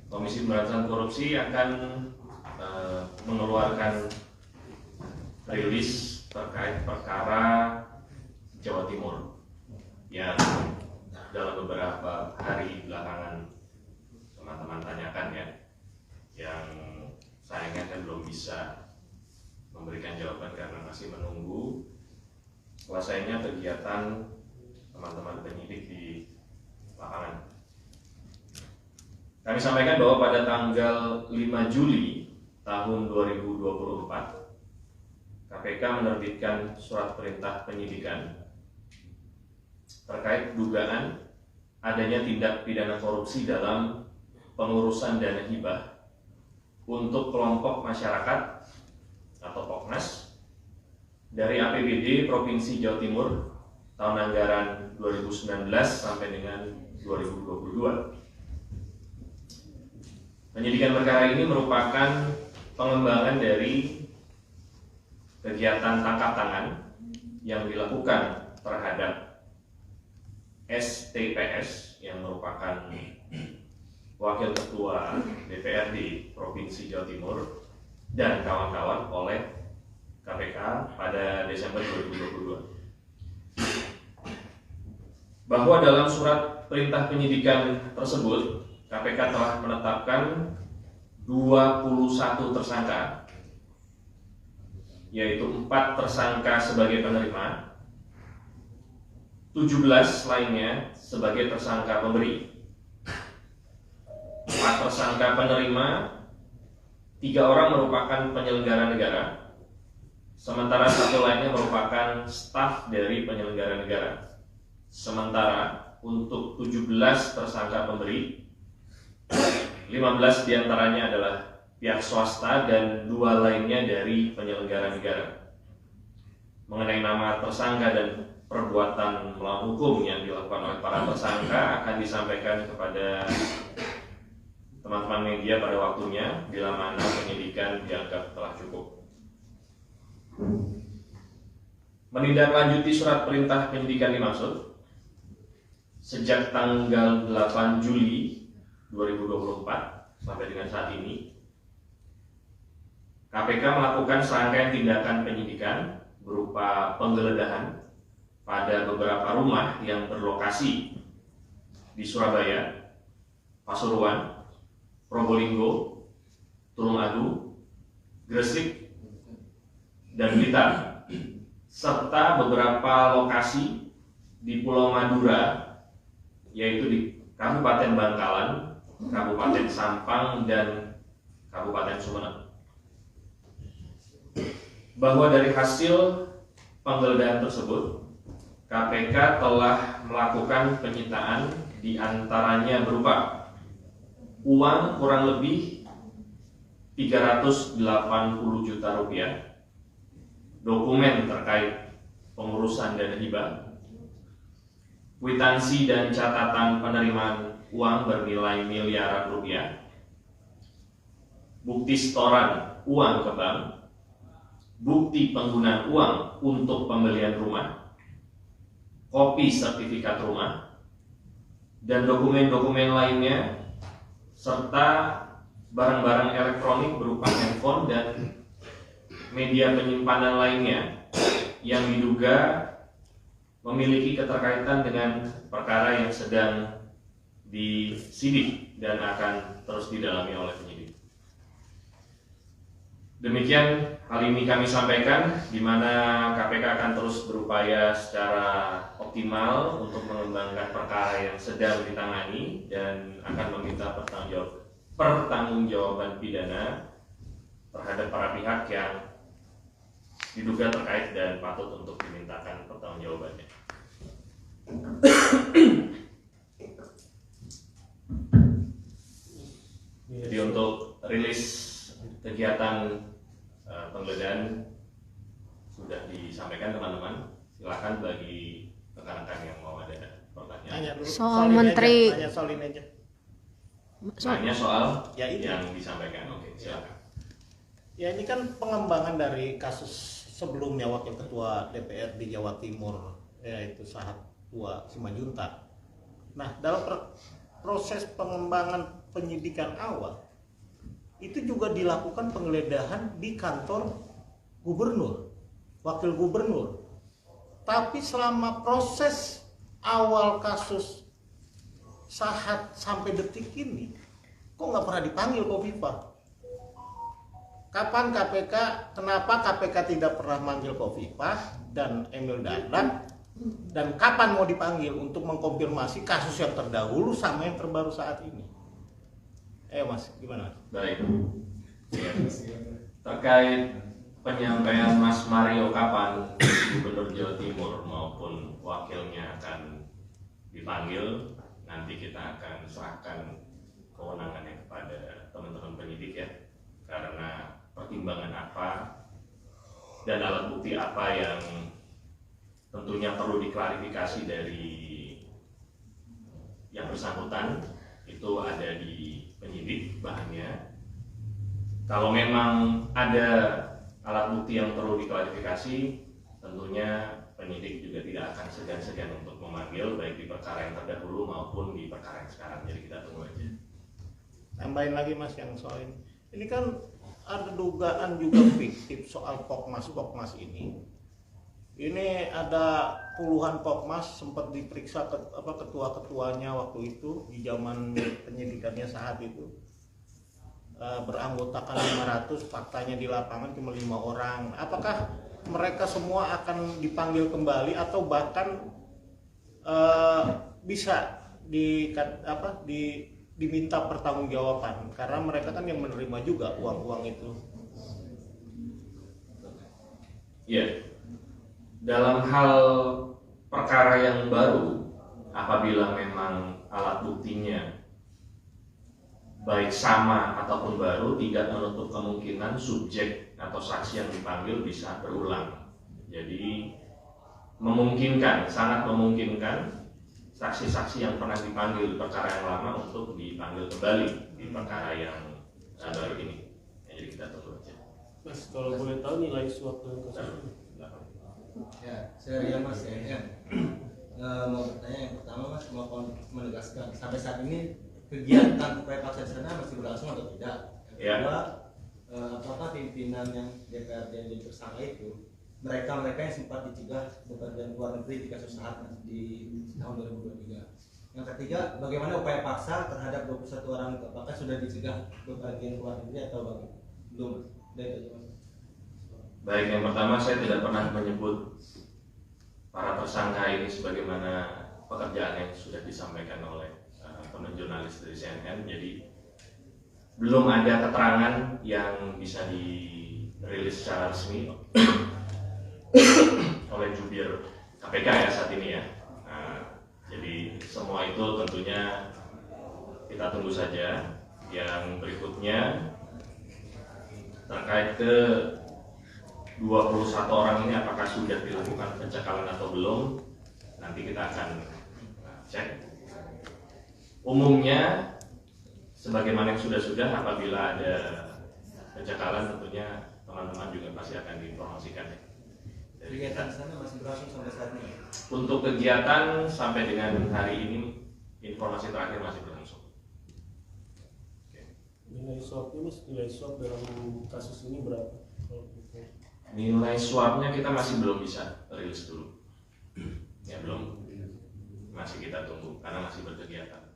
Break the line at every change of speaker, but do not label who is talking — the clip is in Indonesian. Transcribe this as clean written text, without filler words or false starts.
Komisi Pemberantasan Korupsi akan mengeluarkan rilis terkait perkara Jawa Timur yang dalam beberapa hari belakangan teman-teman tanyakan ya, yang sayangnya kan belum bisa memberikan jawaban karena masih menunggu selesainya kegiatan teman-teman penyidik di lapangan. Kami sampaikan bahwa pada tanggal 5 Juli tahun 2024 KPK menerbitkan surat perintah penyidikan terkait dugaan adanya tindak pidana korupsi dalam pengurusan dana hibah untuk kelompok masyarakat atau POKNAS dari APBD Provinsi Jawa Timur tahun anggaran 2019 sampai dengan 2022. Penyidikan perkara ini merupakan pengembangan dari kegiatan tangkap tangan yang dilakukan terhadap STPS yang merupakan Wakil Ketua DPRD Provinsi Jawa Timur dan kawan-kawan oleh KPK pada Desember 2022. Bahwa dalam surat perintah penyidikan tersebut KPK telah menetapkan 21 tersangka, yaitu 4 tersangka sebagai penerima, 17 lainnya sebagai tersangka pemberi. 4 tersangka penerima, 3 orang merupakan penyelenggara negara, sementara 1 lainnya merupakan staf dari penyelenggara negara. Sementara untuk 17 tersangka pemberi, 15 diantaranya adalah pihak swasta dan 2 lainnya dari penyelenggara negara. Mengenai nama tersangka dan perbuatan melawan hukum yang dilakukan oleh para tersangka akan disampaikan kepada teman-teman media pada waktunya bila mana penyidikan dianggap telah cukup. Menindaklanjuti surat perintah penyidikan dimaksud, sejak tanggal 8 Juli 2024 sampai dengan saat ini, KPK melakukan serangkaian tindakan penyidikan berupa penggeledahan pada beberapa rumah yang berlokasi di Surabaya, Pasuruan, Probolinggo, Tulungagung, Gresik, dan Blitar, serta beberapa lokasi di Pulau Madura, yaitu di Kabupaten Bangkalan, Kabupaten Sampang, dan Kabupaten Sumeneb. Bahwa dari hasil penggeledahan tersebut, KPK telah melakukan penyitaan diantaranya berupa uang kurang lebih 380 juta rupiah, dokumen terkait pengurusan dana hibah, kwitansi dan catatan penerimaan uang bernilai miliaran rupiah, bukti setoran uang ke bank, bukti penggunaan uang untuk pembelian rumah, kopi sertifikat rumah, dan dokumen-dokumen lainnya, serta barang-barang elektronik berupa handphone dan media penyimpanan lainnya yang diduga memiliki keterkaitan dengan perkara yang sedang disidik dan akan terus didalami oleh penyidik. Demikian hal ini kami sampaikan, di mana KPK akan terus berupaya secara optimal untuk mengembangkan perkara yang sedang ditangani dan akan meminta pertanggungjawaban pidana terhadap para pihak yang diduga terkait dan patut untuk dimintakan pertanggungjawabannya. Jadi untuk rilis kegiatan penggeledahan sudah disampaikan teman-teman. Silakan bagi rekan-rekan yang mau ada pertanyaan.
Soal menteri.
Tanya soal
ya ini
yang disampaikan. Oke, silakan.
Ya ini kan pengembangan dari kasus sebelumnya Wakil Ketua DPR di Jawa Timur, yaitu Sahat Tua Simanjuntak. Nah, dalam proses pengembangan penyidikan awal itu juga dilakukan penggeledahan di kantor gubernur, wakil gubernur. Tapi selama proses awal kasus Sahat sampai detik ini, kok nggak pernah dipanggil Khofifah? Kapan KPK, kenapa KPK tidak pernah manggil Khofifah dan Emil Dardak, dan kapan mau dipanggil untuk mengkonfirmasi kasus yang terdahulu sama yang terbaru saat ini? Mas, gimana?
Baik. Ya. Terkait penyampaian Mas Mario kapan Gubernur Jawa Timur maupun wakilnya akan dipanggil, nanti kita akan serahkan kewenangannya kepada teman-teman penyidik ya, karena pertimbangan apa dan alat bukti apa yang tentunya perlu diklarifikasi dari yang bersangkutan itu ada di penyidik bahannya. Kalau memang ada alat bukti yang perlu diklarifikasi, tentunya penyidik juga tidak akan segan-segan untuk memanggil baik di perkara yang terdahulu maupun di perkara yang sekarang. Jadi kita tunggu aja.
Tambahin lagi Mas yang soal ini. Ini kan ada dugaan juga fiktif soal Pokmas ini. Ini ada puluhan Pokmas sempat diperiksa ketua-ketuanya waktu itu di zaman penyidikannya Sahat itu. Beranggotakan 500, faktanya di lapangan cuma 5 orang. Apakah mereka semua akan dipanggil kembali atau bahkan bisa diminta pertanggungjawaban karena mereka kan yang menerima juga uang-uang itu?
Ya, dalam hal perkara yang baru, apabila memang alat buktinya baik sama ataupun baru, tidak menutup kemungkinan subjek atau saksi yang dipanggil bisa berulang. Jadi memungkinkan, sangat memungkinkan saksi-saksi yang pernah dipanggil di perkara yang lama untuk dipanggil kembali di perkara yang baru ini. Jadi kita tunggu aja.
Mas, kalau boleh tahu nilai suap dalam kasus ini?
Ya, saya Mas ya. Mau bertanya yang pertama Mas, mau menegaskan sampai saat ini kegiatan upaya paksa di sana masih berlangsung atau tidak? Yang kedua, apakah pimpinan yang DPRD yang jadi tersangka itu mereka yang sempat dicegah bepergian luar negeri di kasus Sahat di tahun 2023? Yang ketiga, bagaimana upaya paksa terhadap 21 orang itu? Apakah sudah dicegah bepergian luar negeri atau belum? Dari itu Mas.
Baik, yang pertama saya tidak pernah menyebut para tersangka ini sebagaimana pekerjaan yang sudah disampaikan oleh teman jurnalis dari CNN. Jadi belum ada keterangan yang bisa dirilis secara resmi oleh jubir KPK ya saat ini ya. Jadi semua itu tentunya kita tunggu saja. Yang berikutnya terkait ke 21 orang ini apakah sudah dilakukan pencekalan atau belum, nanti kita akan cek. Umumnya sebagaimana yang sudah apabila ada pencekalan tentunya teman-teman juga pasti akan diinformasikan.
Kegiatan sana masih berlangsung sampai saat ini?
Untuk kegiatan sampai dengan hari ini informasi terakhir masih berlangsung.
Nilai suapnya Mas, nilai suap dalam kasus ini berapa?
Nilai suapnya kita masih belum bisa rilis dulu. Ya belum. Masih kita tunggu karena masih berkegiatan.